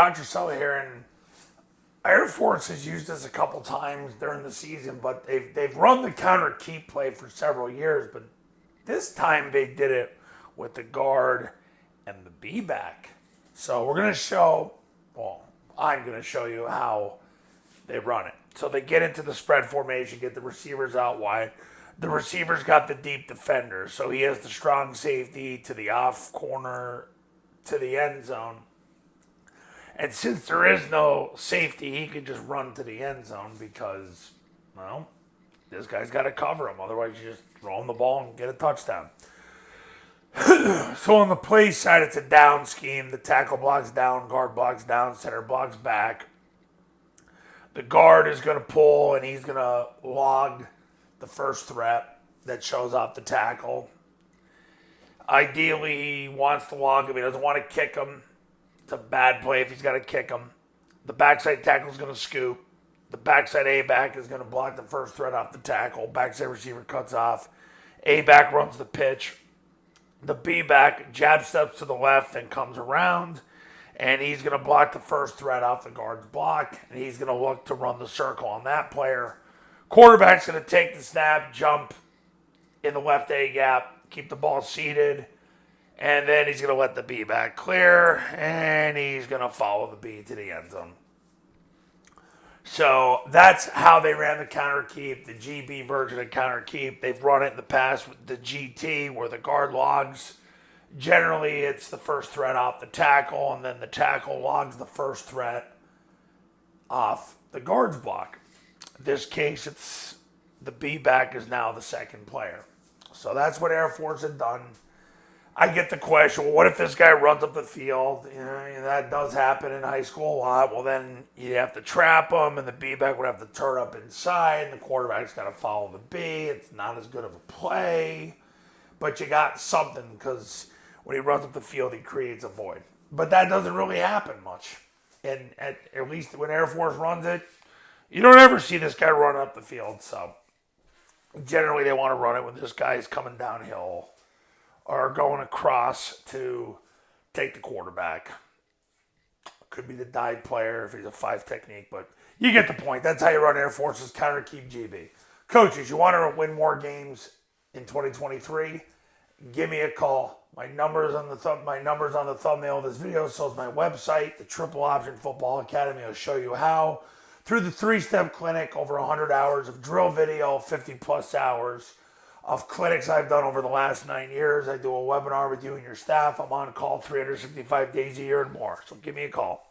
Monticello here, and Air Force has used this a couple times during the season, but they've run the counter keep play for several years. But this time they did it with the guard and the B back. So we're gonna show. Well, I'm gonna show you how they run it. So they get into the spread formation, get the receivers out wide. The receiver's got the deep defender, so he has the strong safety to the off corner to the end zone. And since there is no safety, he can just run to the end zone because, well, this guy's got to cover him. Otherwise, you just throw him the ball and get a touchdown. So on the play side, it's a down scheme. The tackle blocks down, guard blocks down, center blocks back. The guard is going to pull, and he's going to log the first threat that shows off the tackle. Ideally, he wants to log him. He doesn't want to kick him. It's a bad play if he's got to kick him. The backside tackle is going to scoop. The backside A-back is going to block the first threat off the tackle. Backside receiver cuts off. A-back runs the pitch. The B-back jab steps to the left and comes around. And he's going to block the first threat off the guard's block. And he's going to look to run the circle on that player. Quarterback's going to take the snap, jump in the left A-gap, keep the ball seated. And then he's going to let the B back clear, and he's going to follow the B to the end zone. So that's how they ran the counter keep, the GB version of counter keep. They've run it in the past with the GT, where the guard logs. Generally, it's the first threat off the tackle, and then the tackle logs the first threat off the guard's block. In this case, it's the B back is now the second player. So that's what Air Force had done. I get the question, well, what if this guy runs up the field? You know, that does happen in high school a lot. Well, then you have to trap him, and the B-back would have to turn up inside, and the quarterback's got to follow the B. It's not as good of a play, but you got something because when he runs up the field, he creates a void. But that doesn't really happen much. And at least when Air Force runs it, you don't ever see this guy run up the field. So generally they want to run it when this guy is coming downhill or going across to take the quarterback. Could be the dive player if he's a 5 technique, but you get the point. That's how you run Air Force's counter keep GB. Coaches, you want to win more games in 2023? Give me a call. My number's on the thumbnail of this video. So is my website, the Triple Option Football Academy. I'll show you how. Through the 3-step clinic, over 100 hours of drill video, 50 plus hours of clinics I've done over the last 9 years. I do a webinar with you and your staff. I'm on call 365 days a year and more. So give me a call.